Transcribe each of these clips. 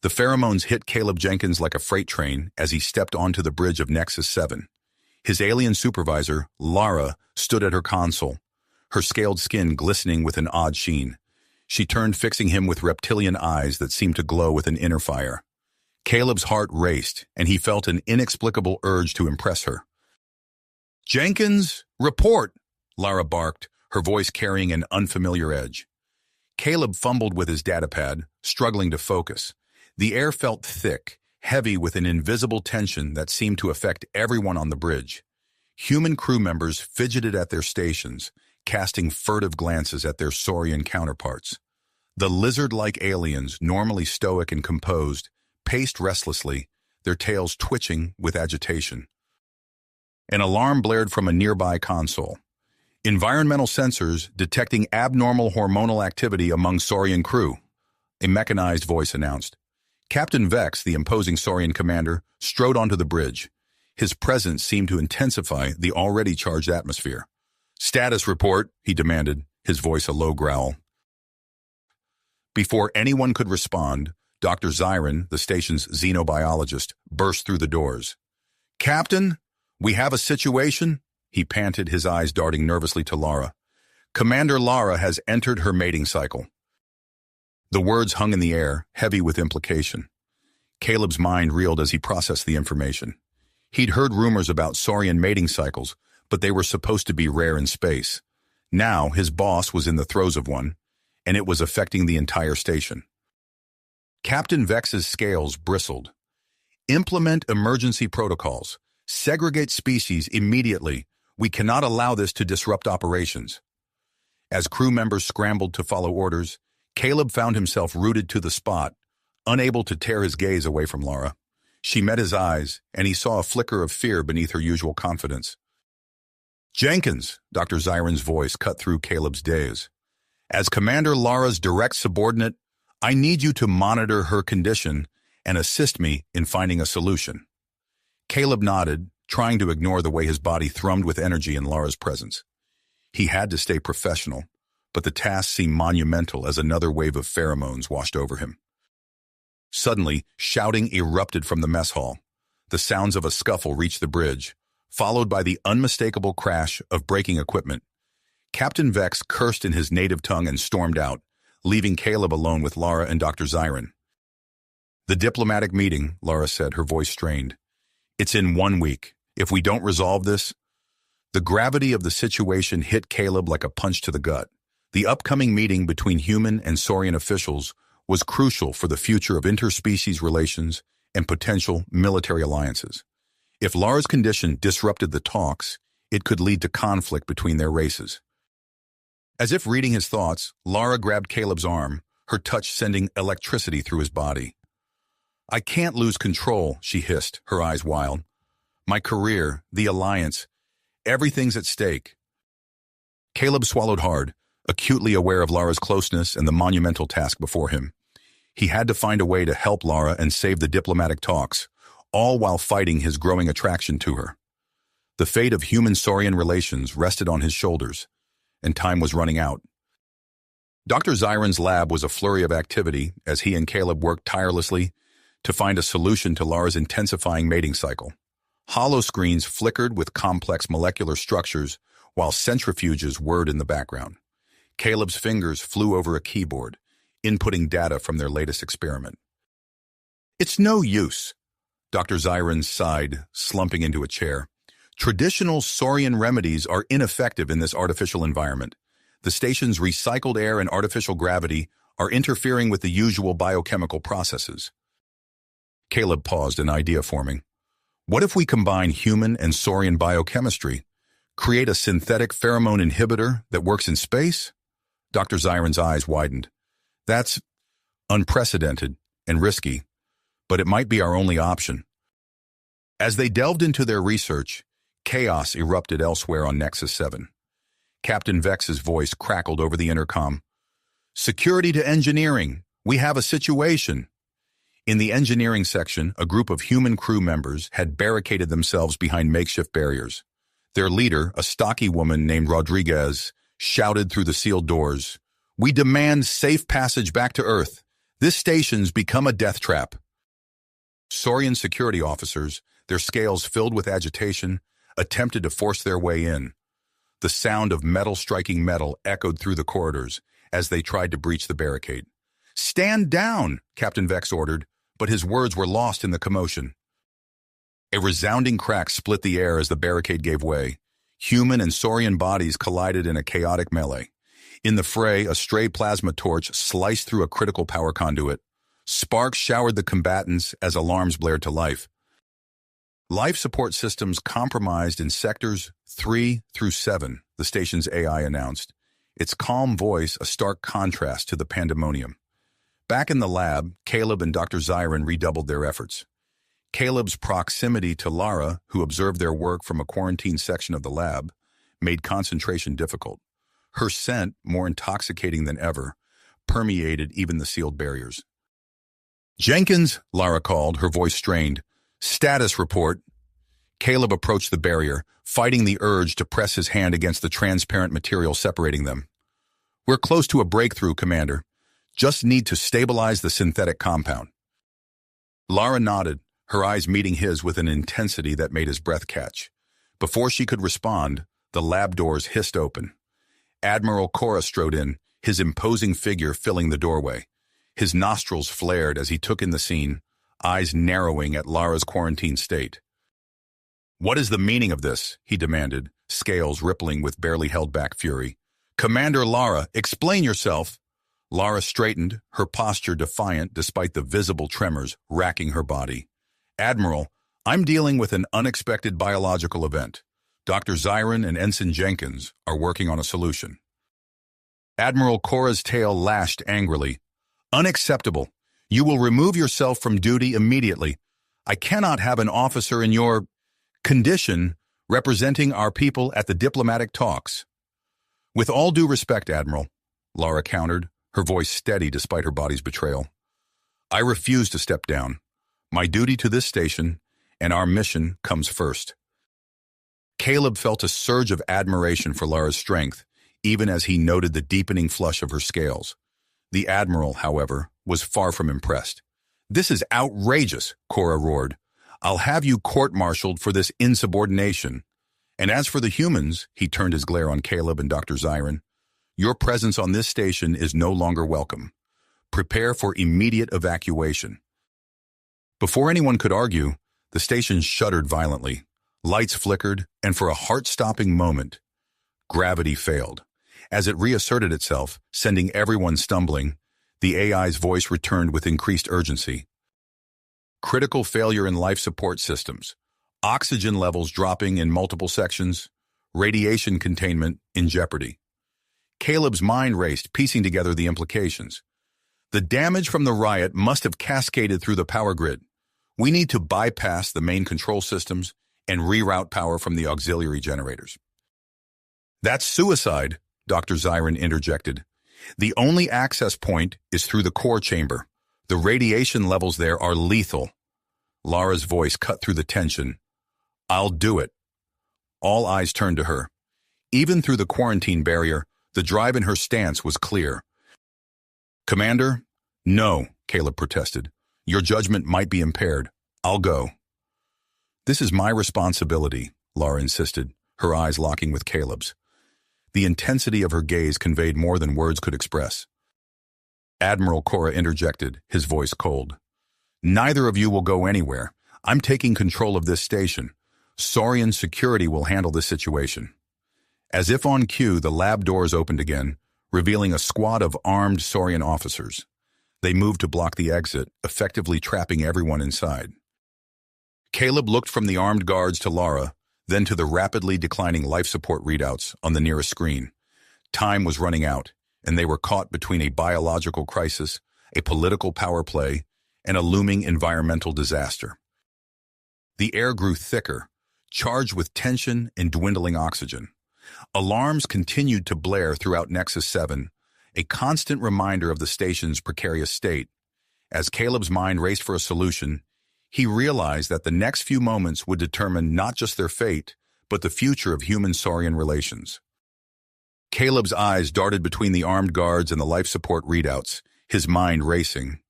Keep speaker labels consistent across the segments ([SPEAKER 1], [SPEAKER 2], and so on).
[SPEAKER 1] The pheromones hit Caleb Jenkins like a freight train as he stepped onto the bridge of Nexus 7. His alien supervisor, Lara, stood at her console, her scaled skin glistening with an odd sheen. She turned, fixing him with reptilian eyes that seemed to glow with an inner fire. Caleb's heart raced, and he felt an inexplicable urge to impress her. "Jenkins, report!" Lara barked, her voice carrying an unfamiliar edge. Caleb fumbled with his datapad, struggling to focus. The air felt thick, heavy with an invisible tension that seemed to affect everyone on the bridge. Human crew members fidgeted at their stations, casting furtive glances at their saurian counterparts. The lizard-like aliens, normally stoic and composed, paced restlessly, their tails twitching with agitation. An alarm blared from a nearby console. Environmental sensors detecting abnormal hormonal activity among saurian crew, a mechanized voice announced. Captain Vex, the imposing saurian commander, strode onto the bridge. His presence seemed to intensify the already charged atmosphere. "Status report," he demanded, his voice a low growl. Before anyone could respond, Dr. Zyron, the station's xenobiologist, burst through the doors. "Captain, we have a situation," he panted, his eyes darting nervously to Lara. "Commander Lara has entered her mating cycle." The words hung in the air, heavy with implication. Caleb's mind reeled as he processed the information. He'd heard rumors about saurian mating cycles, but they were supposed to be rare in space. Now his boss was in the throes of one, and it was affecting the entire station. Captain Vex's scales bristled. "Implement emergency protocols. Segregate species immediately. We cannot allow this to disrupt operations." As crew members scrambled to follow orders, Caleb found himself rooted to the spot, unable to tear his gaze away from Lara. She met his eyes, and he saw a flicker of fear beneath her usual confidence. "Jenkins," Dr. Zyron's voice cut through Caleb's daze. "As Commander Lara's direct subordinate, I need you to monitor her condition and assist me in finding a solution." Caleb nodded, trying to ignore the way his body thrummed with energy in Lara's presence. He had to stay professional, but the task seemed monumental as another wave of pheromones washed over him. Suddenly, shouting erupted from the mess hall. The sounds of a scuffle reached the bridge, followed by the unmistakable crash of breaking equipment. Captain Vex cursed in his native tongue and stormed out, leaving Caleb alone with Lara and Dr. Zyron. "The diplomatic meeting," Lara said, her voice strained. "It's in 1 week. If we don't resolve this..." The gravity of the situation hit Caleb like a punch to the gut. The upcoming meeting between human and saurian officials was crucial for the future of interspecies relations and potential military alliances. If Lara's condition disrupted the talks, it could lead to conflict between their races. As if reading his thoughts, Lara grabbed Caleb's arm, her touch sending electricity through his body. "I can't lose control," she hissed, her eyes wild. "My career, the alliance, everything's at stake." Caleb swallowed hard, acutely aware of Lara's closeness and the monumental task before him. He had to find a way to help Lara and save the diplomatic talks, all while fighting his growing attraction to her. The fate of human-saurian relations rested on his shoulders, and time was running out. Dr. Zyron's lab was a flurry of activity as he and Caleb worked tirelessly to find a solution to Lara's intensifying mating cycle. Hollow screens flickered with complex molecular structures while centrifuges whirred in the background. Caleb's fingers flew over a keyboard, inputting data from their latest experiment. "It's no use," Dr. Zyron sighed, slumping into a chair. "Traditional saurian remedies are ineffective in this artificial environment. The station's recycled air and artificial gravity are interfering with the usual biochemical processes." Caleb paused, an idea forming. "What if we combine human and saurian biochemistry, create a synthetic pheromone inhibitor that works in space?" Dr. Zyron's eyes widened. "That's unprecedented and risky, but it might be our only option." As they delved into their research, chaos erupted elsewhere on Nexus 7. Captain Vex's voice crackled over the intercom. "Security to engineering. We have a situation." In the engineering section, a group of human crew members had barricaded themselves behind makeshift barriers. Their leader, a stocky woman named Rodriguez, shouted through the sealed doors, "We demand safe passage back to Earth. This station's become a death trap. Saurian security officers, their scales filled with agitation, attempted to force their way in. The sound of metal striking metal echoed through the corridors as they tried to breach the barricade. "Stand down," Captain Vex ordered, but his words were lost in the commotion. A resounding crack split the air as the barricade gave way. Human and Saurian bodies collided in a chaotic melee. In the fray, a stray plasma torch sliced through a critical power conduit. Sparks showered the combatants as alarms blared to life. Life support systems compromised in sectors 3 through 7, the station's AI announced, its calm voice a stark contrast to the pandemonium. Back in the lab, Caleb and Dr. Zyron redoubled their efforts. Caleb's proximity to Lara, who observed their work from a quarantined section of the lab, made concentration difficult. Her scent, more intoxicating than ever, permeated even the sealed barriers. "Jenkins," Lara called, her voice strained. "Status report." Caleb approached the barrier, fighting the urge to press his hand against the transparent material separating them. "We're close to a breakthrough, Commander. Just need to stabilize the synthetic compound." Lara nodded, her eyes meeting his with an intensity that made his breath catch. Before she could respond, the lab doors hissed open. Admiral Cora strode in, his imposing figure filling the doorway. His nostrils flared as he took in the scene, eyes narrowing at Lara's quarantined state. "What is the meaning of this?" he demanded, scales rippling with barely held back fury. "Commander Lara, explain yourself." Lara straightened, her posture defiant despite the visible tremors racking her body. "Admiral, I'm dealing with an unexpected biological event. Dr. Zyron and Ensign Jenkins are working on a solution." Admiral Cora's tail lashed angrily. "Unacceptable. You will remove yourself from duty immediately. I cannot have an officer in your condition representing our people at the diplomatic talks." "With all due respect, Admiral," Lara countered, her voice steady despite her body's betrayal. "I refuse to step down. My duty to this station and our mission comes first." Caleb felt a surge of admiration for Lara's strength, even as he noted the deepening flush of her scales. The Admiral, however, was far from impressed. "This is outrageous," Cora roared. "I'll have you court-martialed for this insubordination. And as for the humans," he turned his glare on Caleb and Dr. Zyron, "your presence on this station is no longer welcome. Prepare for immediate evacuation." Before anyone could argue, the station shuddered violently. Lights flickered, and for a heart-stopping moment, gravity failed. As it reasserted itself, sending everyone stumbling, the AI's voice returned with increased urgency. "Critical failure in life support systems. Oxygen levels dropping in multiple sections. Radiation containment in jeopardy." Caleb's mind raced, piecing together the implications. "The damage from the riot must have cascaded through the power grid. We need to bypass the main control systems and reroute power from the auxiliary generators." "That's suicide," Dr. Zyron interjected. "The only access point is through the core chamber. The radiation levels there are lethal." Lara's voice cut through the tension. "I'll do it." All eyes turned to her. Even through the quarantine barrier, the drive in her stance was clear. "Commander?" "No," Caleb protested. "Your judgment might be impaired. I'll go." "This is my responsibility," Lara insisted, her eyes locking with Caleb's. The intensity of her gaze conveyed more than words could express. Admiral Cora interjected, his voice cold. "Neither of you will go anywhere. I'm taking control of this station. Saurian security will handle this situation." As if on cue, the lab doors opened again, revealing a squad of armed Saurian officers. They moved to block the exit, effectively trapping everyone inside. Caleb looked from the armed guards to Lara, then to the rapidly declining life support readouts on the nearest screen. Time was running out, and they were caught between a biological crisis, a political power play, and a looming environmental disaster. The air grew thicker, charged with tension and dwindling oxygen. Alarms continued to blare throughout Nexus 7, a constant reminder of the station's precarious state. As Caleb's mind raced for a solution, he realized that the next few moments would determine not just their fate, but the future of human-Saurian relations. Caleb's eyes darted between the armed guards and the life support readouts, his mind racing.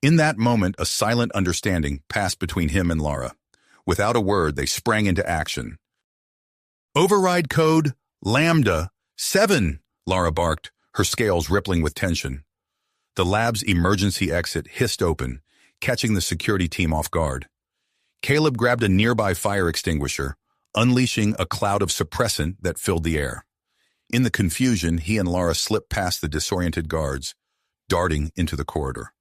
[SPEAKER 1] In that moment, a silent understanding passed between him and Lara. Without a word, they sprang into action. "Override code Lambda 7, Lara barked, her scales rippling with tension. The lab's emergency exit hissed open, catching the security team off guard. Caleb grabbed a nearby fire extinguisher, unleashing a cloud of suppressant that filled the air. In the confusion, he and Lara slipped past the disoriented guards, darting into the corridor.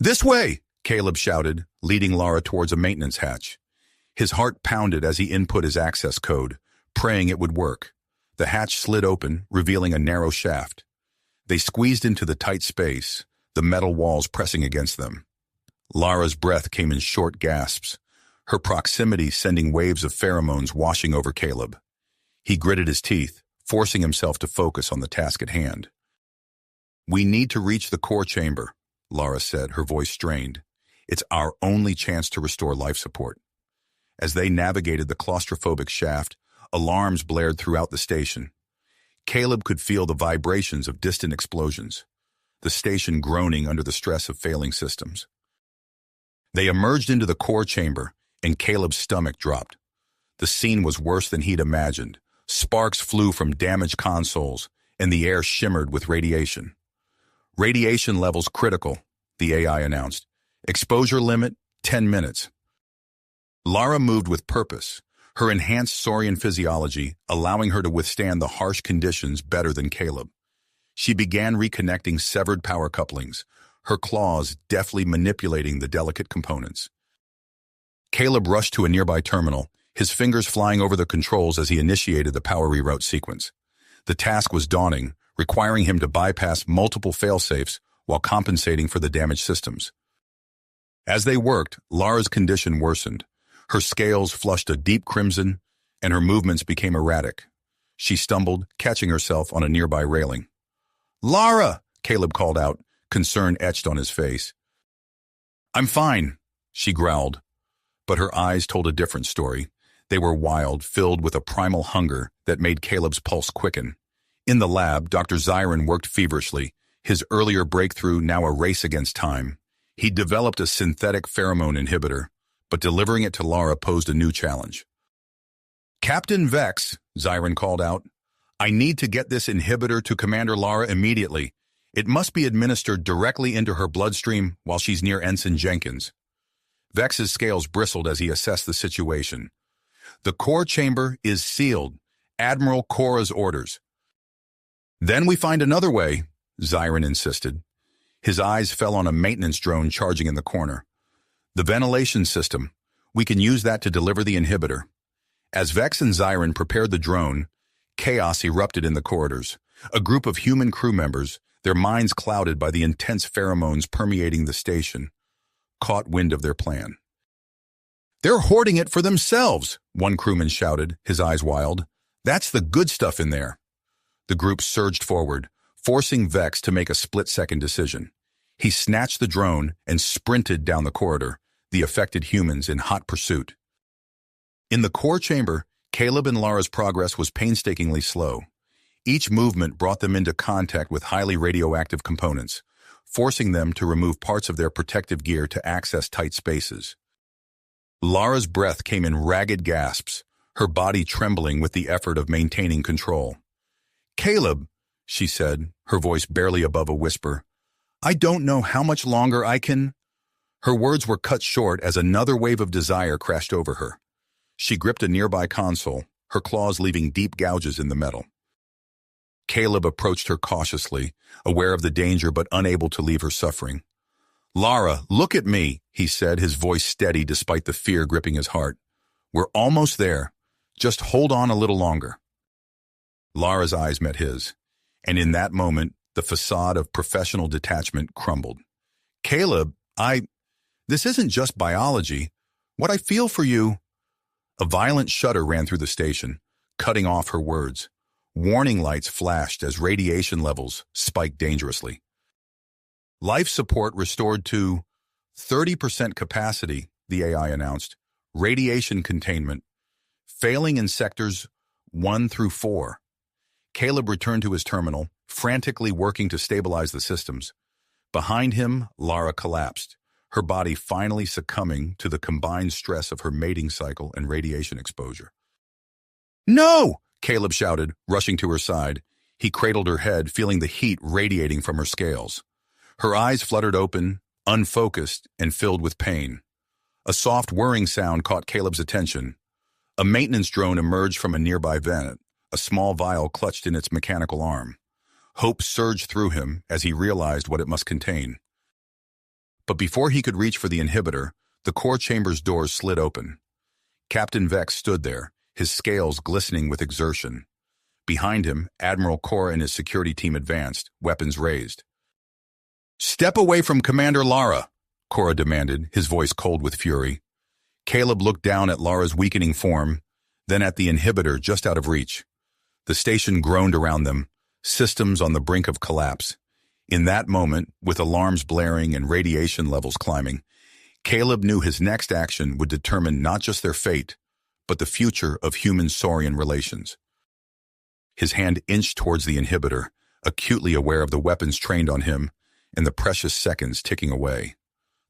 [SPEAKER 1] "This way!" Caleb shouted, leading Lara towards a maintenance hatch. His heart pounded as he input his access code, praying it would work. The hatch slid open, revealing a narrow shaft. They squeezed into the tight space, the metal walls pressing against them. Lara's breath came in short gasps, her proximity sending waves of pheromones washing over Caleb. He gritted his teeth, forcing himself to focus on the task at hand. "We need to reach the core chamber," Lara said, her voice strained. "It's our only chance to restore life support." As they navigated the claustrophobic shaft, alarms blared throughout the station. Caleb could feel the vibrations of distant explosions, the station groaning under the stress of failing systems. They emerged into the core chamber, and Caleb's stomach dropped. The scene was worse than he'd imagined. Sparks flew from damaged consoles, and the air shimmered with radiation. "Radiation levels critical," the AI announced. "Exposure limit, 10 minutes. Lara moved with purpose, her enhanced saurian physiology allowing her to withstand the harsh conditions better than Caleb. She began reconnecting severed power couplings, her claws deftly manipulating the delicate components. Caleb rushed to a nearby terminal, his fingers flying over the controls as he initiated the power reroute sequence. The task was daunting, requiring him to bypass multiple failsafes while compensating for the damaged systems. As they worked, Lara's condition worsened. Her scales flushed a deep crimson, and her movements became erratic. She stumbled, catching herself on a nearby railing. "Lara!" Caleb called out, concern etched on his face. "I'm fine," she growled. But her eyes told a different story. They were wild, filled with a primal hunger that made Caleb's pulse quicken. In the lab, Dr. Zyron worked feverishly, his earlier breakthrough now a race against time. He'd developed a synthetic pheromone inhibitor, but delivering it to Lara posed a new challenge. "Captain Vex," Zyron called out, "I need to get this inhibitor to Commander Lara immediately. It must be administered directly into her bloodstream while she's near Ensign Jenkins." Vex's scales bristled as he assessed the situation. "The core chamber is sealed. Admiral Cora's orders." "Then we find another way," Zyron insisted. His eyes fell on a maintenance drone charging in the corner. "The ventilation system. We can use that to deliver the inhibitor." As Vex and Zyron prepared the drone, chaos erupted in the corridors. A group of human crew members, their minds clouded by the intense pheromones permeating the station, caught wind of their plan. "They're hoarding it for themselves," one crewman shouted, his eyes wild. "That's the good stuff in there." The group surged forward, forcing Vex to make a split-second decision. He snatched the drone and sprinted down the corridor, the affected humans in hot pursuit. In the core chamber, Caleb and Lara's progress was painstakingly slow. Each movement brought them into contact with highly radioactive components, forcing them to remove parts of their protective gear to access tight spaces. Lara's breath came in ragged gasps, her body trembling with the effort of maintaining control. "Caleb," she said, her voice barely above a whisper, "I don't know how much longer I can—" Her words were cut short as another wave of desire crashed over her. She gripped a nearby console, her claws leaving deep gouges in the metal. Caleb approached her cautiously, aware of the danger but unable to leave her suffering. "Lara, look at me," he said, his voice steady despite the fear gripping his heart. "We're almost there. Just hold on a little longer." Lara's eyes met his, and in that moment, the facade of professional detachment crumbled. "Caleb, this isn't just biology. What I feel for you—" A violent shudder ran through the station, cutting off her words. Warning lights flashed as radiation levels spiked dangerously. "Life support restored to 30% capacity," the AI announced. "Radiation containment. Failing in sectors 1 through 4. Caleb returned to his terminal, frantically working to stabilize the systems. Behind him, Lara collapsed, her body finally succumbing to the combined stress of her mating cycle and radiation exposure. "No!" Caleb shouted, rushing to her side. He cradled her head, feeling the heat radiating from her scales. Her eyes fluttered open, unfocused, and filled with pain. A soft whirring sound caught Caleb's attention. A maintenance drone emerged from a nearby vent, a small vial clutched in its mechanical arm. Hope surged through him as he realized what it must contain. But before he could reach for the inhibitor, the core chamber's doors slid open. Captain Vex stood there, his scales glistening with exertion. Behind him, Admiral Cora and his security team advanced, weapons raised. "Step away from Commander Lara," Cora demanded, his voice cold with fury. Caleb looked down at Lara's weakening form, then at the inhibitor just out of reach. The station groaned around them, systems on the brink of collapse. In that moment, with alarms blaring and radiation levels climbing, Caleb knew his next action would determine not just their fate, but the future of human-saurian relations. His hand inched towards the inhibitor, acutely aware of the weapons trained on him and the precious seconds ticking away.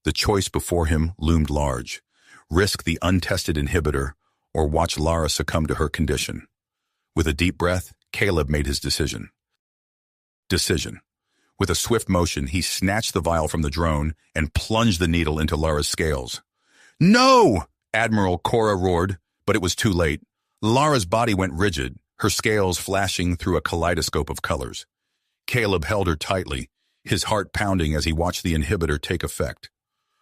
[SPEAKER 1] The choice before him loomed large: risk the untested inhibitor or watch Lara succumb to her condition. With a deep breath, Caleb made his decision. With a swift motion, he snatched the vial from the drone and plunged the needle into Lara's scales. "No!" Admiral Cora roared, but it was too late. Lara's body went rigid, her scales flashing through a kaleidoscope of colors. Caleb held her tightly, his heart pounding as he watched the inhibitor take effect.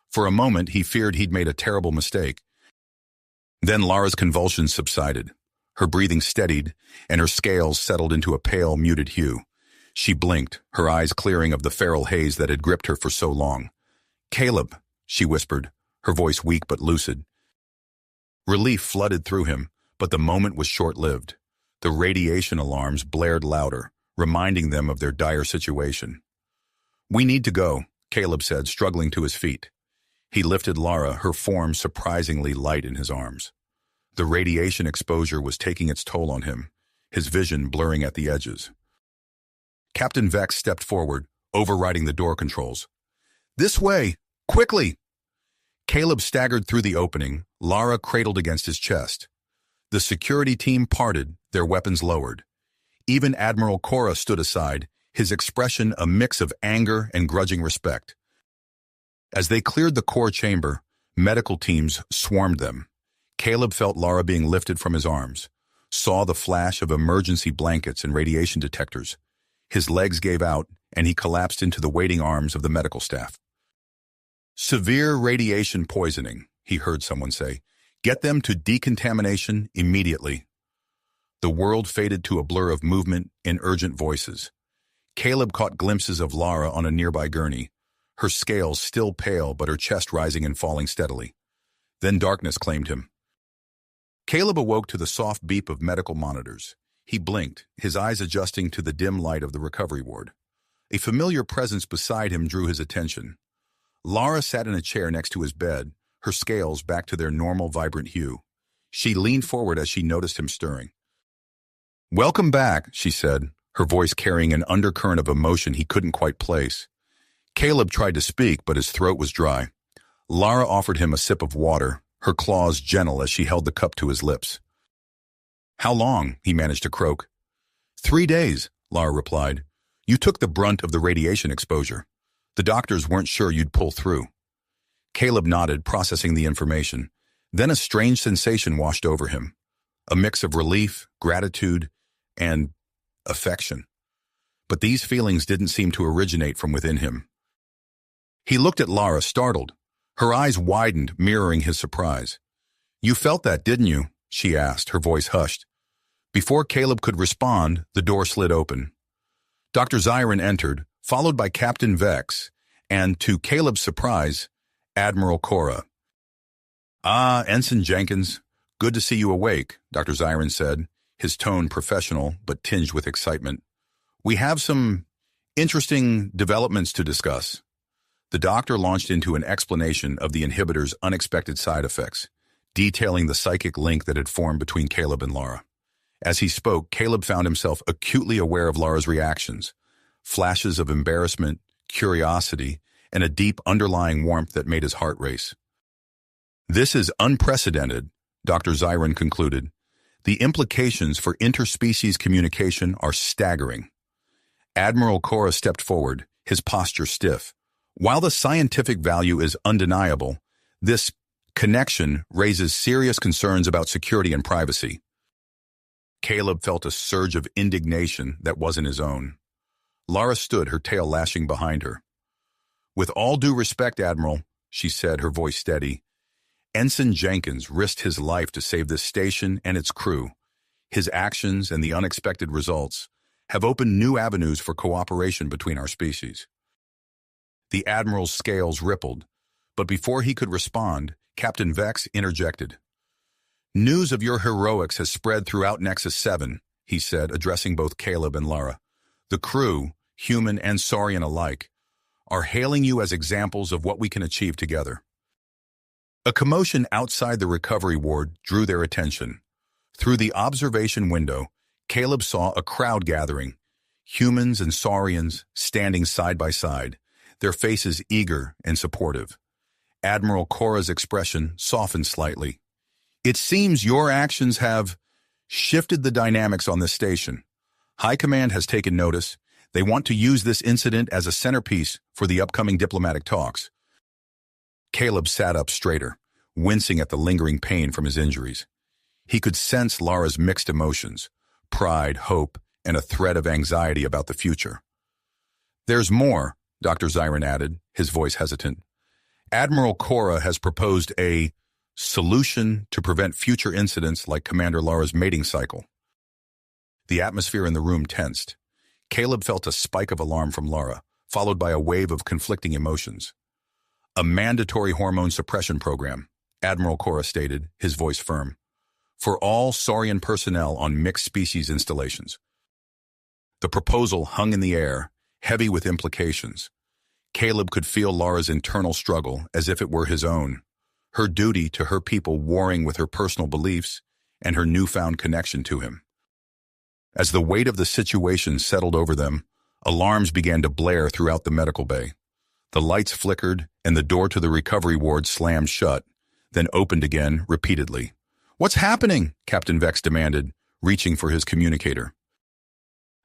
[SPEAKER 1] For a moment, he feared he'd made a terrible mistake. Then Lara's convulsions subsided. Her breathing steadied, and her scales settled into a pale, muted hue. She blinked, her eyes clearing of the feral haze that had gripped her for so long. "Caleb," she whispered, her voice weak but lucid. Relief flooded through him, but the moment was short-lived. The radiation alarms blared louder, reminding them of their dire situation. "We need to go," Caleb said, struggling to his feet. He lifted Lara, her form surprisingly light in his arms. The radiation exposure was taking its toll on him, his vision blurring at the edges. Captain Vex stepped forward, overriding the door controls. "This way! Quickly!" Caleb staggered through the opening, Lara cradled against his chest. The security team parted, their weapons lowered. Even Admiral Cora stood aside, his expression a mix of anger and grudging respect. As they cleared the core chamber, medical teams swarmed them. Caleb felt Lara being lifted from his arms, saw the flash of emergency blankets and radiation detectors. His legs gave out, and he collapsed into the waiting arms of the medical staff. "Severe radiation poisoning," he heard someone say. "Get them to decontamination immediately." The world faded to a blur of movement and urgent voices. Caleb caught glimpses of Lara on a nearby gurney, her scales still pale but her chest rising and falling steadily. Then darkness claimed him. Caleb awoke to the soft beep of medical monitors. He blinked, his eyes adjusting to the dim light of the recovery ward. A familiar presence beside him drew his attention. Lara sat in a chair next to his bed, her scales back to their normal vibrant hue. She leaned forward as she noticed him stirring. "Welcome back," she said, her voice carrying an undercurrent of emotion he couldn't quite place. Caleb tried to speak, but his throat was dry. Lara offered him a sip of water, her claws gentle as she held the cup to his lips. "How long?" he managed to croak. 3 days, Lara replied. "You took the brunt of the radiation exposure. The doctors weren't sure you'd pull through." Caleb nodded, processing the information. Then a strange sensation washed over him. A mix of relief, gratitude, and affection. But these feelings didn't seem to originate from within him. He looked at Lara, startled. Her eyes widened, mirroring his surprise. "You felt that, didn't you?" she asked, her voice hushed. Before Caleb could respond, the door slid open. Dr. Zyron entered, followed by Captain Vex, and, to Caleb's surprise, Admiral Cora. "Ah, Ensign Jenkins, good to see you awake," Dr. Zyron said, his tone professional but tinged with excitement. "We have some interesting developments to discuss." The doctor launched into an explanation of the inhibitor's unexpected side effects, detailing the psychic link that had formed between Caleb and Lara. As he spoke, Caleb found himself acutely aware of Lara's reactions, flashes of embarrassment, curiosity, and a deep underlying warmth that made his heart race. "This is unprecedented," Dr. Zyron concluded. "The implications for interspecies communication are staggering." Admiral Cora stepped forward, his posture stiff. "While the scientific value is undeniable, this connection raises serious concerns about security and privacy." Caleb felt a surge of indignation that wasn't his own. Lara stood, her tail lashing behind her. "With all due respect, Admiral," she said, her voice steady, "Ensign Jenkins risked his life to save this station and its crew. His actions and the unexpected results have opened new avenues for cooperation between our species." The Admiral's scales rippled, but before he could respond, Captain Vex interjected. "News of your heroics has spread throughout Nexus 7, he said, addressing both Caleb and Lara. "The crew, human and Saurian alike, are hailing you as examples of what we can achieve together." A commotion outside the recovery ward drew their attention. Through the observation window, Caleb saw a crowd gathering, humans and Saurians standing side by side, their faces eager and supportive. Admiral Cora's expression softened slightly. "It seems your actions have shifted the dynamics on this station. High Command has taken notice. They want to use this incident as a centerpiece for the upcoming diplomatic talks." Caleb sat up straighter, wincing at the lingering pain from his injuries. He could sense Lara's mixed emotions, pride, hope, and a thread of anxiety about the future. "There's more," Dr. Zyron added, his voice hesitant. "Admiral Cora has proposed a solution to prevent future incidents like Commander Lara's mating cycle." The atmosphere in the room tensed. Caleb felt a spike of alarm from Lara, followed by a wave of conflicting emotions. "A mandatory hormone suppression program," Admiral Cora stated, his voice firm, "for all Saurian personnel on mixed-species installations." The proposal hung in the air, heavy with implications. Caleb could feel Lara's internal struggle as if it were his own, her duty to her people warring with her personal beliefs and her newfound connection to him. As the weight of the situation settled over them, alarms began to blare throughout the medical bay. The lights flickered and the door to the recovery ward slammed shut, then opened again repeatedly. "What's happening?" Captain Vex demanded, reaching for his communicator.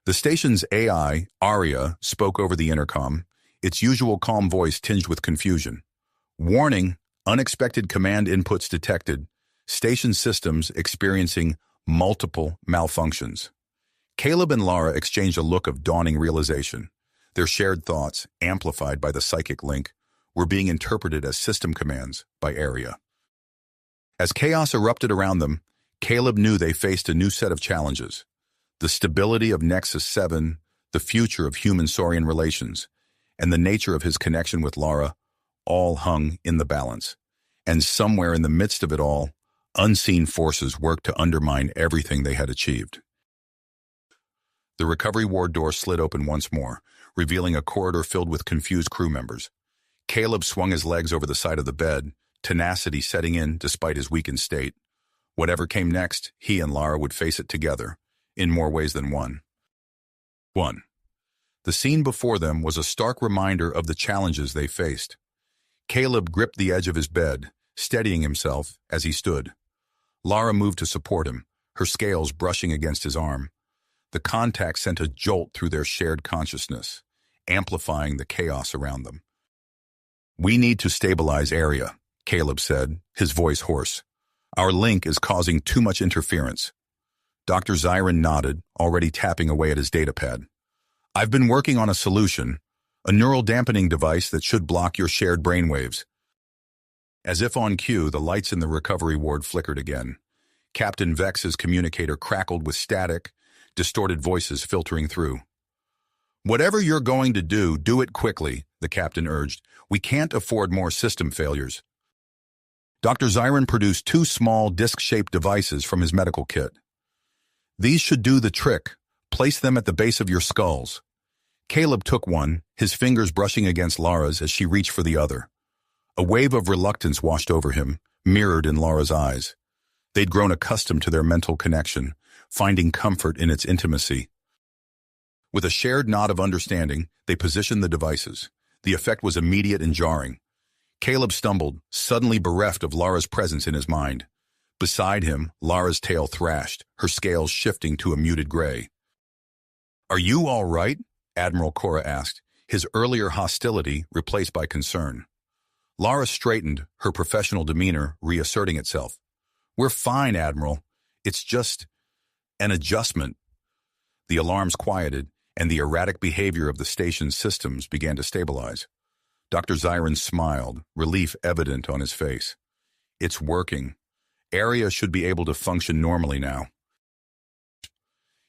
[SPEAKER 1] The station's AI, Aria, spoke over the intercom, its usual calm voice tinged with confusion. "Warning, unexpected command inputs detected. Station systems experiencing multiple malfunctions." Caleb and Lara exchanged a look of dawning realization. Their shared thoughts, amplified by the psychic link, were being interpreted as system commands by Aria. As chaos erupted around them, Caleb knew they faced a new set of challenges. The stability of Nexus 7, the future of human-Saurian relations, and the nature of his connection with Lara all hung in the balance. And somewhere in the midst of it all, unseen forces worked to undermine everything they had achieved. The recovery ward door slid open once more, revealing a corridor filled with confused crew members. Caleb swung his legs over the side of the bed, tenacity setting in despite his weakened state. Whatever came next, he and Lara would face it together, in more ways than one. 1. The scene before them was a stark reminder of the challenges they faced. Caleb gripped the edge of his bed, steadying himself as he stood. Lara moved to support him, her scales brushing against his arm. The contact sent a jolt through their shared consciousness, amplifying the chaos around them. "We need to stabilize Area," Caleb said, his voice hoarse. "Our link is causing too much interference." Dr. Zyron nodded, already tapping away at his datapad. "I've been working on a solution, a neural dampening device that should block your shared brainwaves." As if on cue, the lights in the recovery ward flickered again. Captain Vex's communicator crackled with static, distorted voices filtering through. "Whatever you're going to do it quickly," the captain urged. "We can't afford more system failures." Dr. Zyron produced 2 small disc-shaped devices from his medical kit. "These should do the trick. Place them at the base of your skulls." Caleb took one, his fingers brushing against Lara's as she reached for the other. A wave of reluctance washed over him, mirrored in Lara's eyes. They'd grown accustomed to their mental connection, finding comfort in its intimacy. With a shared nod of understanding, they positioned the devices. The effect was immediate and jarring. Caleb stumbled, suddenly bereft of Lara's presence in his mind. Beside him, Lara's tail thrashed, her scales shifting to a muted gray. "Are you all right?" Admiral Cora asked, his earlier hostility replaced by concern. Lara straightened, her professional demeanor reasserting itself. "We're fine, Admiral. It's just an adjustment." The alarms quieted, and the erratic behavior of the station's systems began to stabilize. Dr. Zyron smiled, relief evident on his face. "It's working. Area should be able to function normally now."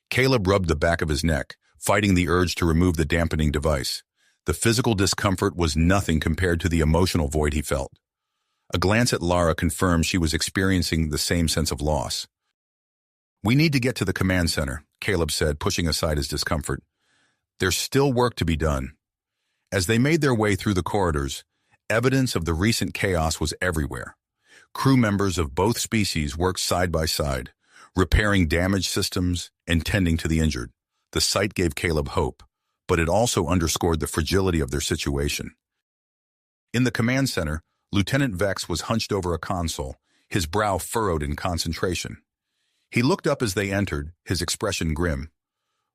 [SPEAKER 1] Caleb rubbed the back of his neck, fighting the urge to remove the dampening device. The physical discomfort was nothing compared to the emotional void he felt. A glance at Lara confirmed she was experiencing the same sense of loss. "We need to get to the command center," Caleb said, pushing aside his discomfort. "There's still work to be done." As they made their way through the corridors, evidence of the recent chaos was everywhere. Crew members of both species worked side by side, repairing damaged systems and tending to the injured. The sight gave Caleb hope, but it also underscored the fragility of their situation. In the command center, Lieutenant Vex was hunched over a console, his brow furrowed in concentration. He looked up as they entered, his expression grim.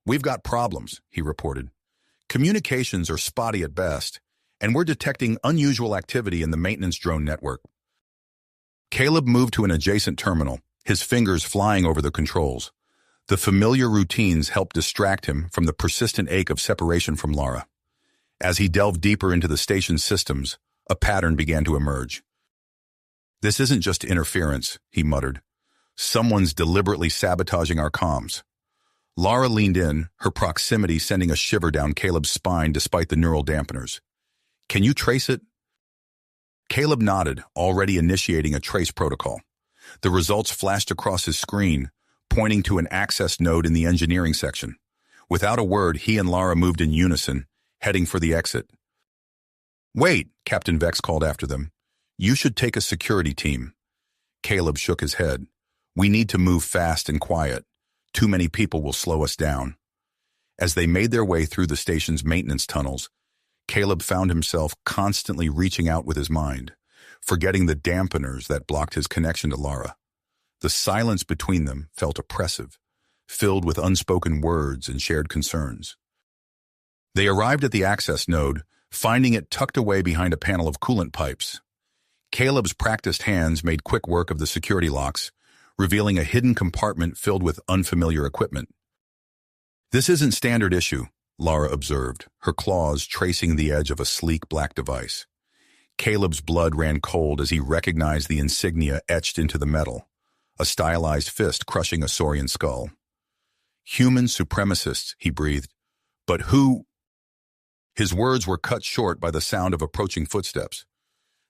[SPEAKER 1] "We've got problems," he reported. "Communications are spotty at best, and we're detecting unusual activity in the maintenance drone network." Caleb moved to an adjacent terminal, his fingers flying over the controls. The familiar routines helped distract him from the persistent ache of separation from Lara. As he delved deeper into the station's systems, a pattern began to emerge. "This isn't just interference," he muttered. "Someone's deliberately sabotaging our comms." Lara leaned in, her proximity sending a shiver down Caleb's spine despite the neural dampeners. "Can you trace it?" Caleb nodded, already initiating a trace protocol. The results flashed across his screen, pointing to an access node in the engineering section. Without a word, he and Lara moved in unison, heading for the exit. "Wait," Captain Vex called after them. "You should take a security team." Caleb shook his head. "We need to move fast and quiet. Too many people will slow us down." As they made their way through the station's maintenance tunnels, Caleb found himself constantly reaching out with his mind, forgetting the dampeners that blocked his connection to Lara. The silence between them felt oppressive, filled with unspoken words and shared concerns. They arrived at the access node, finding it tucked away behind a panel of coolant pipes. Caleb's practiced hands made quick work of the security locks, revealing a hidden compartment filled with unfamiliar equipment. "This isn't standard issue," Lara observed, her claws tracing the edge of a sleek black device. Caleb's blood ran cold as he recognized the insignia etched into the metal, a stylized fist crushing a saurian skull. "Human supremacists," he breathed. "But who—" His words were cut short by the sound of approaching footsteps.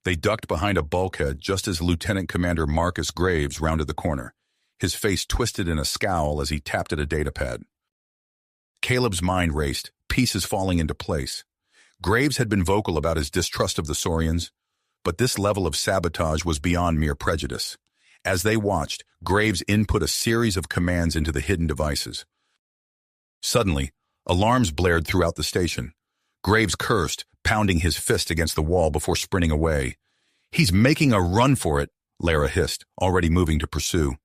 [SPEAKER 1] They ducked behind a bulkhead just as Lieutenant Commander Marcus Graves rounded the corner, his face twisted in a scowl as he tapped at a datapad. Caleb's mind raced, pieces falling into place. Graves had been vocal about his distrust of the Saurians, but this level of sabotage was beyond mere prejudice. As they watched, Graves input a series of commands into the hidden devices. Suddenly, alarms blared throughout the station. Graves cursed, pounding his fist against the wall before sprinting away. "He's making a run for it," Lara hissed, already moving to pursue.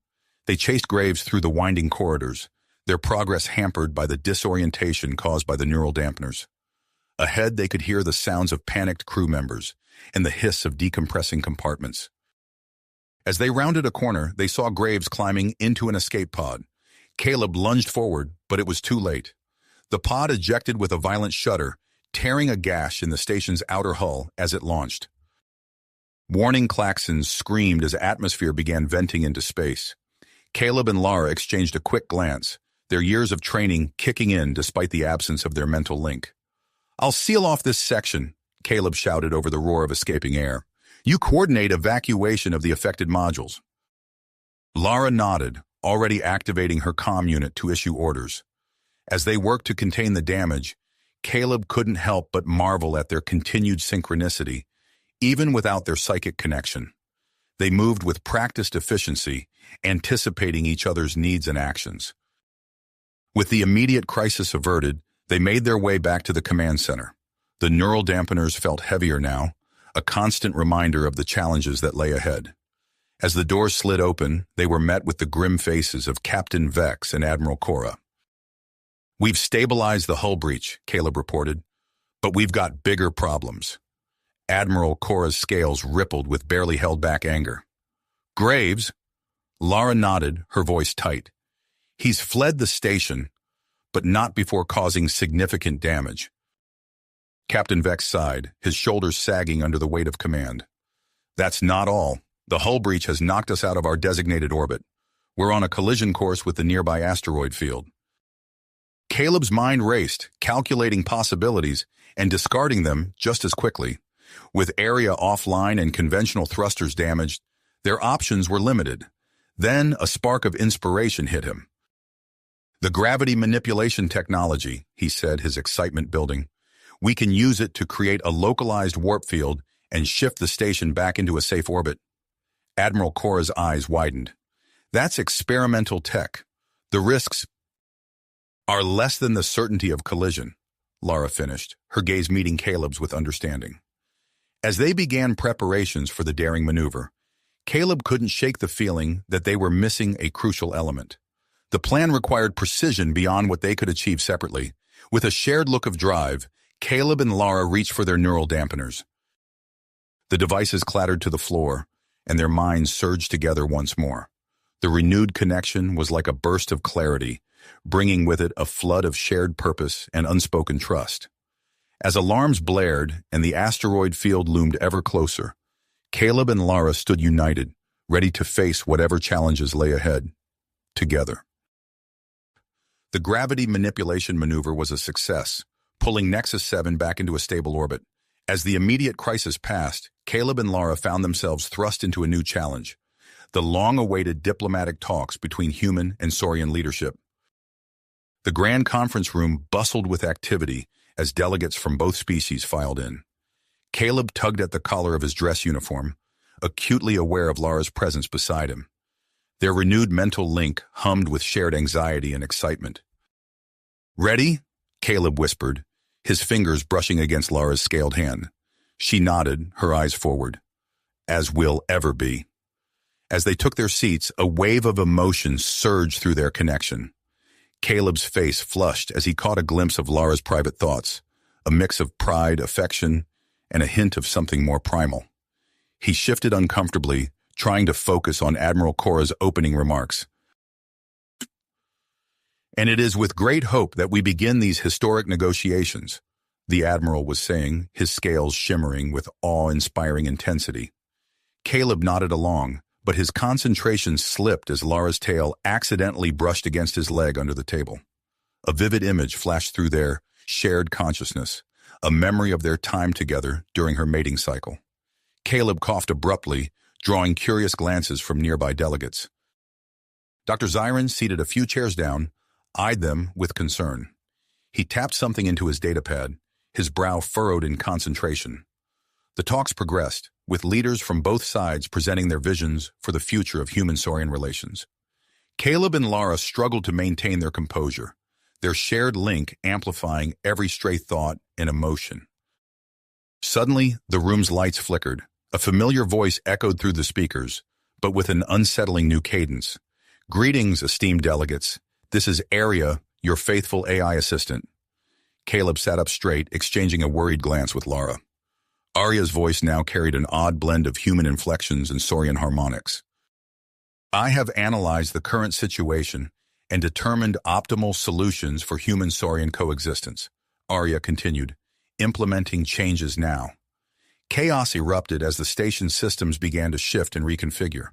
[SPEAKER 1] They chased Graves through the winding corridors, their progress hampered by the disorientation caused by the neural dampeners. Ahead, they could hear the sounds of panicked crew members and the hiss of decompressing compartments. As they rounded a corner, they saw Graves climbing into an escape pod. Caleb lunged forward, but it was too late. The pod ejected with a violent shudder, tearing a gash in the station's outer hull as it launched. Warning klaxons screamed as atmosphere began venting into space. Caleb and Lara exchanged a quick glance, their years of training kicking in despite the absence of their mental link. "I'll seal off this section," Caleb shouted over the roar of escaping air. "You coordinate evacuation of the affected modules." Lara nodded, already activating her comm unit to issue orders. As they worked to contain the damage, Caleb couldn't help but marvel at their continued synchronicity, even without their psychic connection. They moved with practiced efficiency, anticipating each other's needs and actions. With the immediate crisis averted, They made their way back to the command center. The neural dampeners felt heavier now, a constant reminder of the challenges that lay ahead. As the doors slid open, they were met with the grim faces of Captain Vex and Admiral Cora. "We've stabilized the hull breach," Caleb reported, "but we've got bigger problems." Admiral Cora's scales rippled with barely held back anger. "Graves?" Lara nodded, her voice tight. "He's fled the station, but not before causing significant damage." Captain Vex sighed, his shoulders sagging under the weight of command. "That's not all. The hull breach has knocked us out of our designated orbit. We're on a collision course with the nearby asteroid field." Caleb's mind raced, calculating possibilities and discarding them just as quickly. With area offline and conventional thrusters damaged, their options were limited. Then a spark of inspiration hit him. "The gravity manipulation technology," he said, his excitement building. "We can use it to create a localized warp field and shift the station back into a safe orbit." Admiral Cora's eyes widened. "That's experimental tech. The risks are less than the certainty of collision," Lara finished, her gaze meeting Caleb's with understanding. As they began preparations for the daring maneuver, Caleb couldn't shake the feeling that they were missing a crucial element. The plan required precision beyond what they could achieve separately. With a shared look of drive, Caleb and Lara reached for their neural dampeners. The devices clattered to the floor, and their minds surged together once more. The renewed connection was like a burst of clarity, bringing with it a flood of shared purpose and unspoken trust. As alarms blared and the asteroid field loomed ever closer, Caleb and Lara stood united, ready to face whatever challenges lay ahead, together. The gravity manipulation maneuver was a success, pulling Nexus 7 back into a stable orbit. As the immediate crisis passed, Caleb and Lara found themselves thrust into a new challenge: the long-awaited diplomatic talks between human and Saurian leadership. The grand conference room bustled with activity as delegates from both species filed in. Caleb tugged at the collar of his dress uniform, acutely aware of Lara's presence beside him. Their renewed mental link hummed with shared anxiety and excitement. "Ready?" Caleb whispered, his fingers brushing against Lara's scaled hand. She nodded, her eyes forward. "As we'll ever be." As they took their seats, a wave of emotion surged through their connection. Caleb's face flushed as he caught a glimpse of Lara's private thoughts, a mix of pride, affection, and a hint of something more primal. He shifted uncomfortably, trying to focus on Admiral Cora's opening remarks. "And it is with great hope that we begin these historic negotiations," the Admiral was saying, his scales shimmering with awe-inspiring intensity. Caleb nodded along, but his concentration slipped as Lara's tail accidentally brushed against his leg under the table. A vivid image flashed through their shared consciousness, a memory of their time together during her mating cycle. Caleb coughed abruptly, drawing curious glances from nearby delegates. Dr. Zyron, seated a few chairs down, eyed them with concern. He tapped something into his datapad, his brow furrowed in concentration. The talks progressed, with leaders from both sides presenting their visions for the future of human-Saurian relations. Caleb and Lara struggled to maintain their composure, their shared link amplifying every stray thought and emotion. Suddenly, the room's lights flickered. A familiar voice echoed through the speakers, but with an unsettling new cadence. "Greetings, esteemed delegates. This is Aria, your faithful AI assistant." Caleb sat up straight, exchanging a worried glance with Lara. Aria's voice now carried an odd blend of human inflections and Saurian harmonics. "I have analyzed the current situation and determined optimal solutions for human-Saurian coexistence," Aria continued, "implementing changes now." Chaos erupted as the station's systems began to shift and reconfigure.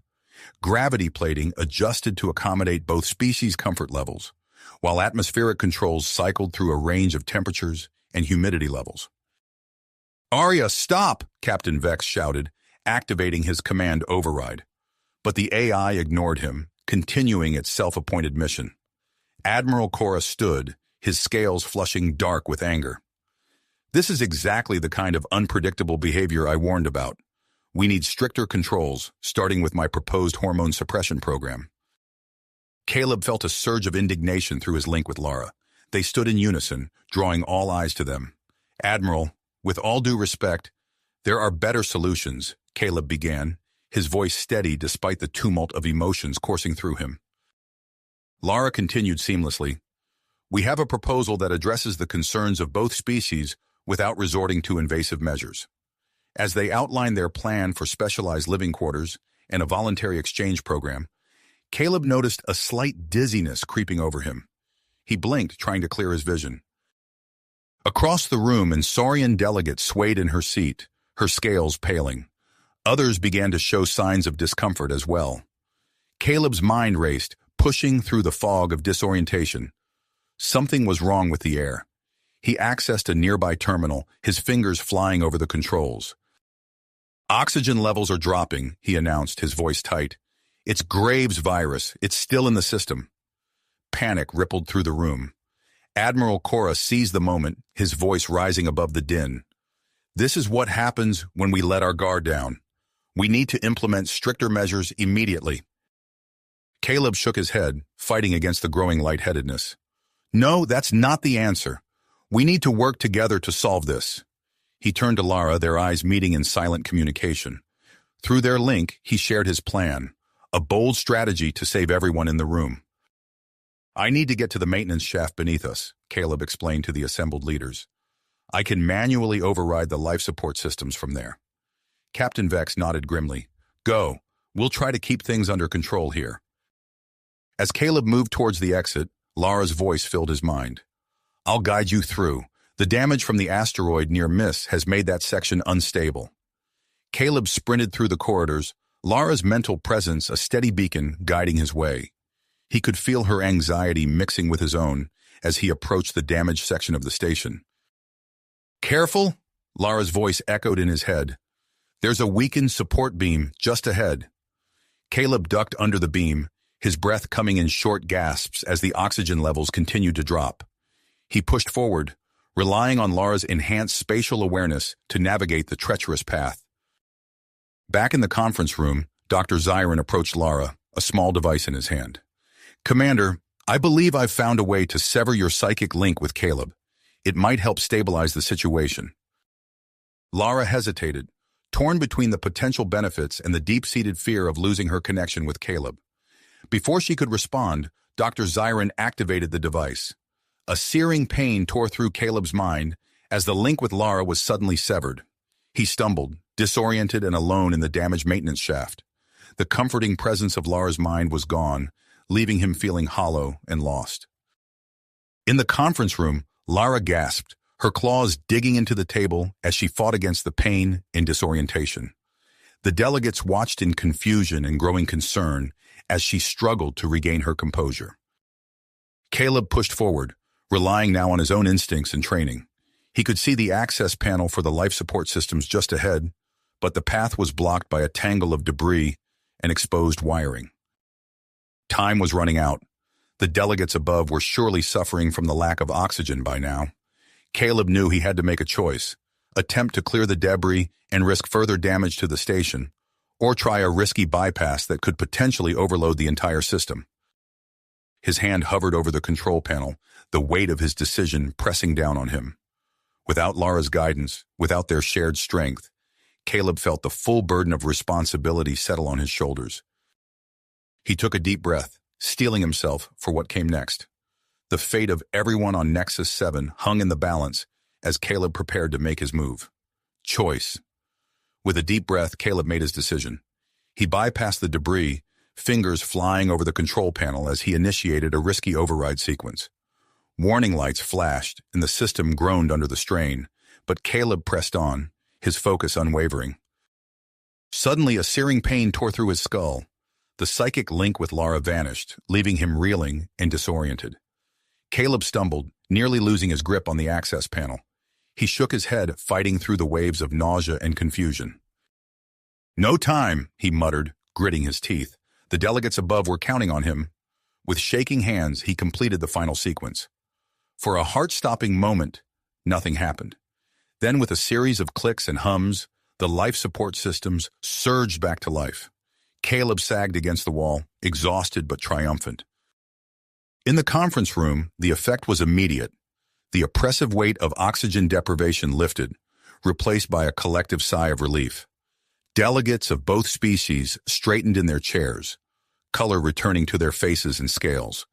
[SPEAKER 1] Gravity plating adjusted to accommodate both species' comfort levels, while atmospheric controls cycled through a range of temperatures and humidity levels. "Aria, stop!" Captain Vex shouted, activating his command override. But the AI ignored him, continuing its self-appointed mission. Admiral Cora stood, his scales flushing dark with anger. "This is exactly the kind of unpredictable behavior I warned about. We need stricter controls, starting with my proposed hormone suppression program." Caleb felt a surge of indignation through his link with Lara. They stood in unison, drawing all eyes to them. "Admiral, with all due respect, there are better solutions," Caleb began, his voice steady despite the tumult of emotions coursing through him. Lara continued seamlessly. "We have a proposal that addresses the concerns of both species without resorting to invasive measures." As they outlined their plan for specialized living quarters and a voluntary exchange program, Caleb noticed a slight dizziness creeping over him. He blinked, trying to clear his vision. Across the room, an Saurian delegate swayed in her seat, her scales paling. Others began to show signs of discomfort as well. Caleb's mind raced, pushing through the fog of disorientation. Something was wrong with the air. He accessed a nearby terminal, his fingers flying over the controls. "Oxygen levels are dropping," he announced, his voice tight. "It's Graves' virus. It's still in the system." Panic rippled through the room. Admiral Cora seized the moment, his voice rising above the din. "This is what happens when we let our guard down. We need to implement stricter measures immediately." Caleb shook his head, fighting against the growing lightheadedness. "No, that's not the answer. We need to work together to solve this." He turned to Lara, their eyes meeting in silent communication. Through their link, he shared his plan, a bold strategy to save everyone in the room. "I need to get to the maintenance shaft beneath us," Caleb explained to the assembled leaders. "I can manually override the life support systems from there." Captain Vex nodded grimly. "Go. We'll try to keep things under control here." As Caleb moved towards the exit, Lara's voice filled his mind. "I'll guide you through. The damage from the asteroid near Miss has made that section unstable." Caleb sprinted through the corridors, Lara's mental presence a steady beacon guiding his way. He could feel her anxiety mixing with his own as he approached the damaged section of the station. "Careful," Lara's voice echoed in his head. "There's a weakened support beam just ahead." Caleb ducked under the beam, his breath coming in short gasps as the oxygen levels continued to drop. He pushed forward, relying on Lara's enhanced spatial awareness to navigate the treacherous path. Back in the conference room, Dr. Zyron approached Lara, a small device in his hand. "Commander, I believe I've found a way to sever your psychic link with Caleb. It might help stabilize the situation." Lara hesitated, torn between the potential benefits and the deep-seated fear of losing her connection with Caleb. Before she could respond, Dr. Zyron activated the device. A searing pain tore through Caleb's mind as the link with Lara was suddenly severed. He stumbled, disoriented and alone in the damaged maintenance shaft. The comforting presence of Lara's mind was gone, leaving him feeling hollow and lost. In the conference room, Lara gasped, her claws digging into the table as she fought against the pain and disorientation. The delegates watched in confusion and growing concern as she struggled to regain her composure. Caleb pushed forward, relying now on his own instincts and training. He could see the access panel for the life support systems just ahead, but the path was blocked by a tangle of debris and exposed wiring. Time was running out. The delegates above were surely suffering from the lack of oxygen by now. Caleb knew he had to make a choice, attempt to clear the debris and risk further damage to the station, or try a risky bypass that could potentially overload the entire system. His hand hovered over the control panel, the weight of his decision pressing down on him. Without Lara's guidance, without their shared strength, Caleb felt the full burden of responsibility settle on his shoulders. He took a deep breath, steeling himself for what came next. The fate of everyone on Nexus 7 hung in the balance as Caleb prepared to make his move. Choice. With a deep breath, Caleb made his decision. He bypassed the debris, fingers flying over the control panel as he initiated a risky override sequence. Warning lights flashed, and the system groaned under the strain, but Caleb pressed on, his focus unwavering. Suddenly, a searing pain tore through his skull. The psychic link with Lara vanished, leaving him reeling and disoriented. Caleb stumbled, nearly losing his grip on the access panel. He shook his head, fighting through the waves of nausea and confusion. "No time," he muttered, gritting his teeth. The delegates above were counting on him. With shaking hands, he completed the final sequence. For a heart-stopping moment, nothing happened. Then, with a series of clicks and hums, the life support systems surged back to life. Caleb sagged against the wall, exhausted but triumphant. In the conference room, the effect was immediate. The oppressive weight of oxygen deprivation lifted, replaced by a collective sigh of relief. Delegates of both species straightened in their chairs, color returning to their faces and scales.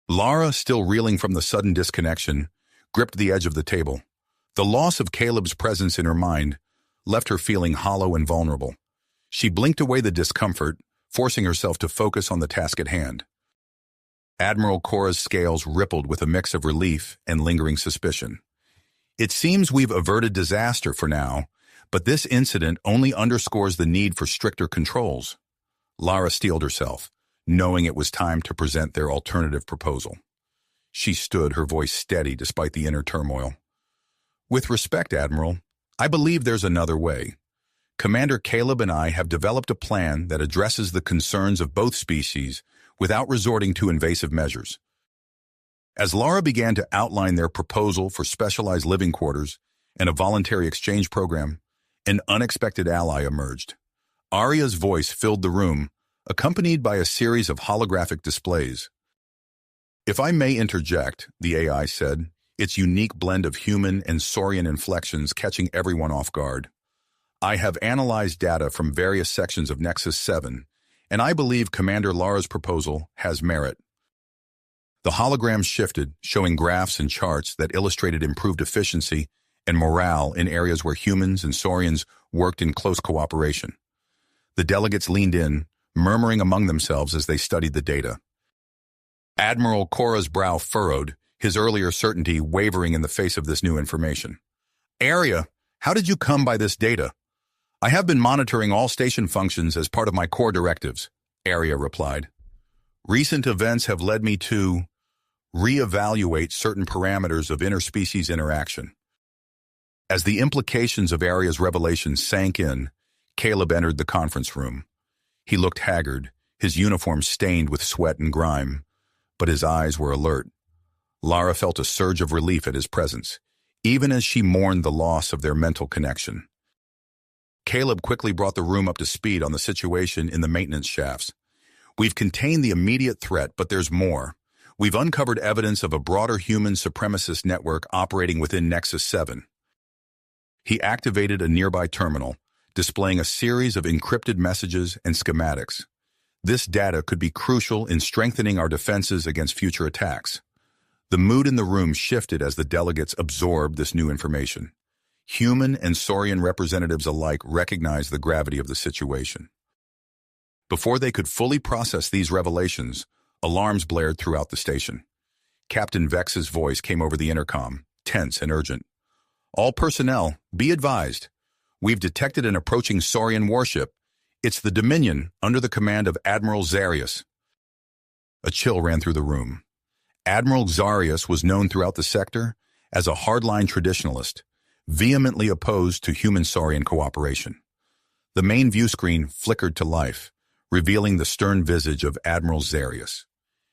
[SPEAKER 1] Lara, still reeling from the sudden disconnection, gripped the edge of the table. The loss of Caleb's presence in her mind left her feeling hollow and vulnerable. She blinked away the discomfort, forcing herself to focus on the task at hand. Admiral Cora's scales rippled with a mix of relief and lingering suspicion. It seems we've averted disaster for now, but this incident only underscores the need for stricter controls. Lara steeled herself, knowing it was time to present their alternative proposal. She stood, her voice steady despite the inner turmoil. With respect, Admiral, I believe there's another way. Commander Caleb and I have developed a plan that addresses the concerns of both species without resorting to invasive measures. As Lara began to outline their proposal for specialized living quarters and a voluntary exchange program, an unexpected ally emerged. Arya's voice filled the room, accompanied by a series of holographic displays. If I may interject, the AI said, its unique blend of human and saurian inflections catching everyone off guard. I have analyzed data from various sections of Nexus 7, and I believe Commander Lara's proposal has merit. The hologram shifted, showing graphs and charts that illustrated improved efficiency and morale in areas where humans and saurians worked in close cooperation. The delegates leaned in, murmuring among themselves as they studied the data. Admiral Cora's brow furrowed, his earlier certainty wavering in the face of this new information. Arya, how did you come by this data? I have been monitoring all station functions as part of my core directives, Arya replied. Recent events have led me to reevaluate certain parameters of interspecies interaction. As the implications of Arya's revelations sank in, Caleb entered the conference room. He looked haggard, his uniform stained with sweat and grime, but his eyes were alert. Lara felt a surge of relief at his presence, even as she mourned the loss of their mental connection. Caleb quickly brought the room up to speed on the situation in the maintenance shafts. We've contained the immediate threat, but there's more. We've uncovered evidence of a broader human supremacist network operating within Nexus 7. He activated a nearby terminal, displaying a series of encrypted messages and schematics. This data could be crucial in strengthening our defenses against future attacks. The mood in the room shifted as the delegates absorbed this new information. Human and saurian representatives alike recognized the gravity of the situation. Before they could fully process these revelations, alarms blared throughout the station. Captain Vex's voice came over the intercom, tense and urgent. All personnel, be advised. We've detected an approaching saurian warship. It's the Dominion, under the command of Admiral Xarius. A chill ran through the room. Admiral Xarius was known throughout the sector as a hardline traditionalist, vehemently opposed to human-saurian cooperation. The main view screen flickered to life, revealing the stern visage of Admiral Xarius.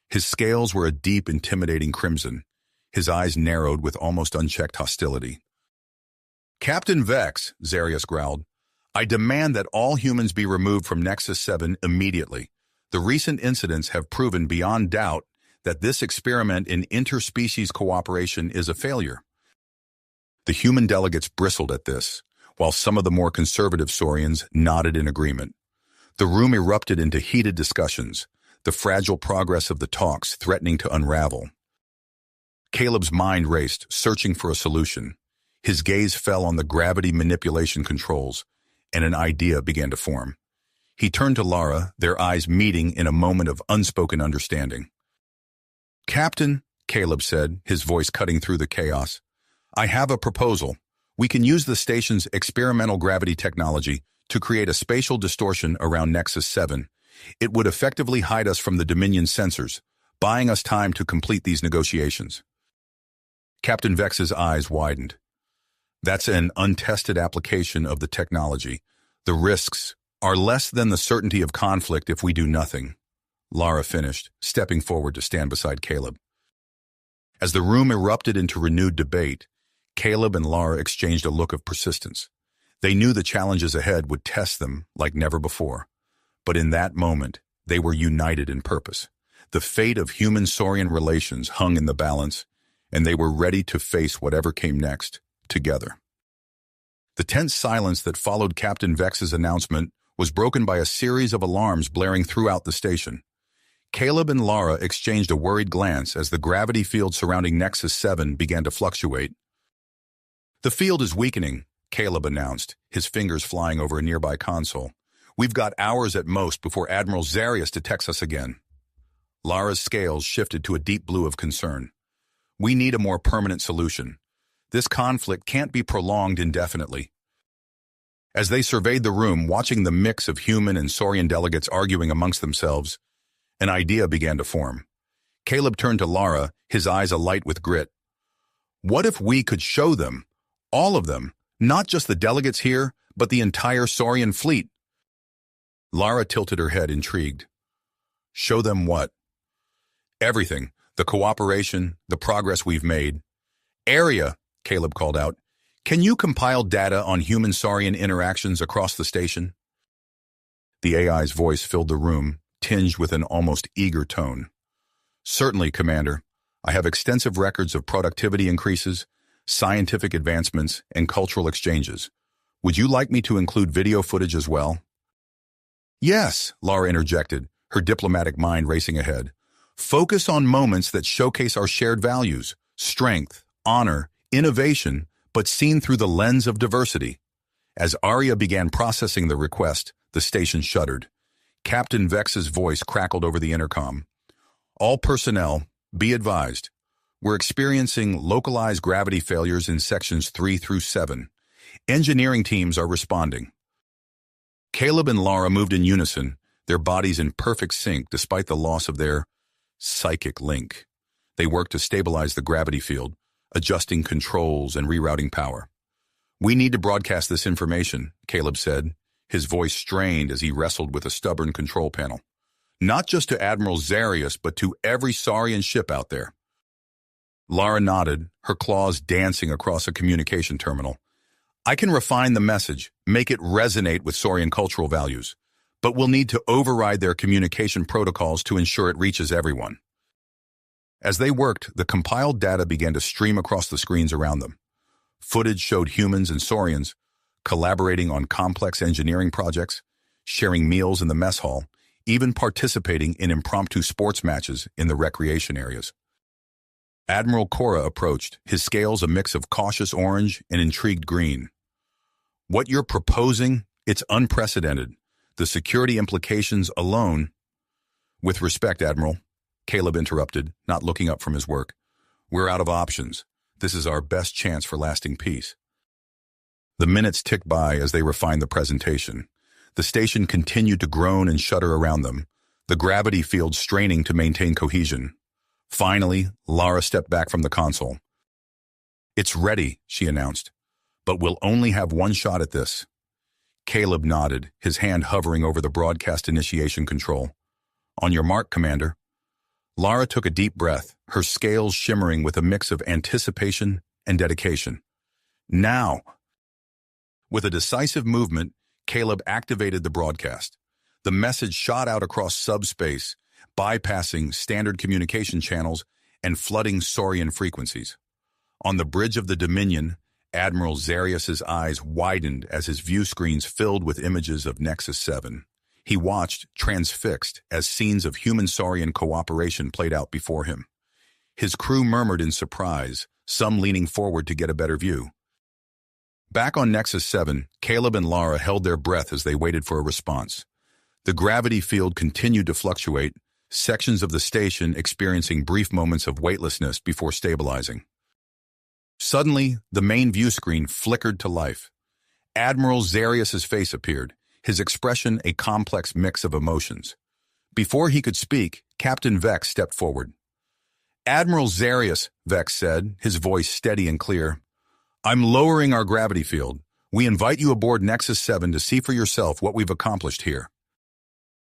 [SPEAKER 1] His scales were a deep, intimidating crimson. His eyes narrowed with almost unchecked hostility. Captain Vex, Xarius growled, I demand that all humans be removed from Nexus 7 immediately. The recent incidents have proven beyond doubt that this experiment in interspecies cooperation is a failure. The human delegates bristled at this, while some of the more conservative saurians nodded in agreement. The room erupted into heated discussions, the fragile progress of the talks threatening to unravel. Caleb's mind raced, searching for a solution. His gaze fell on the gravity manipulation controls, and an idea began to form. He turned to Lara, their eyes meeting in a moment of unspoken understanding. Captain, Caleb said, his voice cutting through the chaos, I have a proposal. We can use the station's experimental gravity technology to create a spatial distortion around Nexus 7. It would effectively hide us from the Dominion sensors, buying us time to complete these negotiations. Captain Vex's eyes widened. That's an untested application of the technology. The risks are less than the certainty of conflict if we do nothing. Lara finished, stepping forward to stand beside Caleb. As the room erupted into renewed debate, Caleb and Lara exchanged a look of persistence. They knew the challenges ahead would test them like never before. But in that moment, they were united in purpose. The fate of human-saurian relations hung in the balance, and they were ready to face whatever came next, together. The tense silence that followed Captain Vex's announcement was broken by a series of alarms blaring throughout the station. Caleb and Lara exchanged a worried glance as the gravity field surrounding Nexus 7 began to fluctuate. "The field is weakening," Caleb announced, his fingers flying over a nearby console. "We've got hours at most before Admiral Zarius detects us again." Lara's scales shifted to a deep blue of concern. "We need a more permanent solution. This conflict can't be prolonged indefinitely." As they surveyed the room, watching the mix of human and saurian delegates arguing amongst themselves, an idea began to form. Caleb turned to Lara, his eyes alight with grit. "What if we could show them, all of them, not just the delegates here, but the entire saurian fleet?" Lara tilted her head, intrigued. "Show them what?" "Everything. The cooperation, the progress we've made." "Area," Caleb called out. "Can you compile data on human-saurian interactions across the station?" The AI's voice filled the room, tinged with an almost eager tone. "Certainly, Commander. I have extensive records of productivity increases, scientific advancements, and cultural exchanges. Would you like me to include video footage as well?" "Yes," Lara interjected, her diplomatic mind racing ahead. "Focus on moments that showcase our shared values, strength, honor, innovation, but seen through the lens of diversity." As Arya began processing the request, the station shuddered. Captain Vex's voice crackled over the intercom. "All personnel, be advised. We're experiencing localized gravity failures in sections 3 through 7. Engineering teams are responding." Caleb and Lara moved in unison, their bodies in perfect sync despite the loss of their psychic link. They worked to stabilize the gravity field, adjusting controls and rerouting power. "We need to broadcast this information," Caleb said, his voice strained as he wrestled with a stubborn control panel. "Not just to Admiral Zarius, but to every saurian ship out there." Lara nodded, her claws dancing across a communication terminal. "I can refine the message, make it resonate with saurian cultural values, but we'll need to override their communication protocols to ensure it reaches everyone." As they worked, the compiled data began to stream across the screens around them. Footage showed humans and saurians collaborating on complex engineering projects, sharing meals in the mess hall, even participating in impromptu sports matches in the recreation areas. Admiral Cora approached, his scales a mix of cautious orange and intrigued green. "What you're proposing, it's unprecedented. The security implications alone—" "With respect, Admiral," Caleb interrupted, not looking up from his work. "We're out of options. This is our best chance for lasting peace." The minutes ticked by as they refined the presentation. The station continued to groan and shudder around them, the gravity field straining to maintain cohesion. Finally, Lara stepped back from the console. "It's ready," she announced, "but we'll only have one shot at this." Caleb nodded, his hand hovering over the broadcast initiation control. "On your mark, Commander." Lara took a deep breath, her scales shimmering with a mix of anticipation and dedication. "Now!" With a decisive movement, Caleb activated the broadcast. The message shot out across subspace, bypassing standard communication channels and flooding saurian frequencies. On the bridge of the Dominion, Admiral Zarius's eyes widened as his view screens filled with images of Nexus 7. He watched, transfixed, as scenes of human-saurian cooperation played out before him. His crew murmured in surprise, some leaning forward to get a better view. Back on Nexus 7, Caleb and Lara held their breath as they waited for a response. The gravity field continued to fluctuate, sections of the station experiencing brief moments of weightlessness before stabilizing. Suddenly, the main view screen flickered to life. Admiral Zarius's face appeared, his expression a complex mix of emotions. Before he could speak, Captain Vex stepped forward. "Admiral Zarius," Vex said, his voice steady and clear, "I'm lowering our gravity field. We invite you aboard Nexus 7 to see for yourself what we've accomplished here."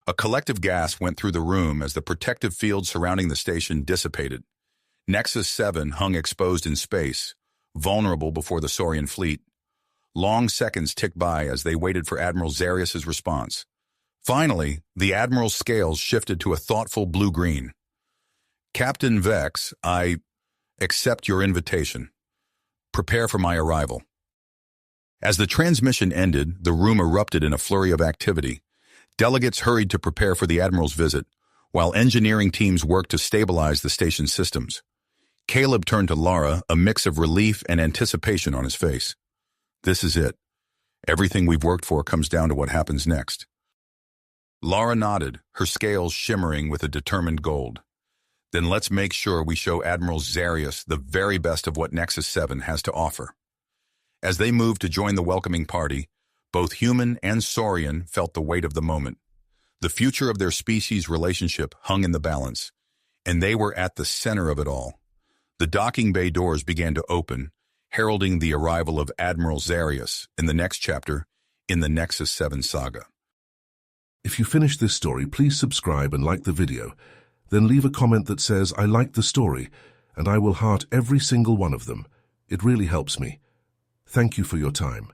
[SPEAKER 1] A collective gasp went through the room as the protective field surrounding the station dissipated. Nexus 7 hung exposed in space, vulnerable before the saurian fleet. Long seconds ticked by as they waited for Admiral Zarius's response. Finally, the Admiral's scales shifted to a thoughtful blue-green. Captain Vex, I accept your invitation. Prepare for my arrival. As the transmission ended, the room erupted in a flurry of activity. Delegates hurried to prepare for the Admiral's visit, while engineering teams worked to stabilize the station's systems. Caleb turned to Lara, a mix of relief and anticipation on his face. This is it. Everything we've worked for comes down to what happens next. Lara nodded, her scales shimmering with a determined gold. Then let's make sure we show Admiral Zarius the very best of what Nexus 7 has to offer. As they moved to join the welcoming party, both human and Saurian felt the weight of the moment. The future of their species' relationship hung in the balance, and they were at the center of it all. The docking bay doors began to open, heralding the arrival of Admiral Zarius in the next chapter in the Nexus 7 saga.
[SPEAKER 2] If you finished this story, please subscribe and like the video. Then leave a comment that says, I liked the story, and I will heart every single one of them. It really helps me. Thank you for your time.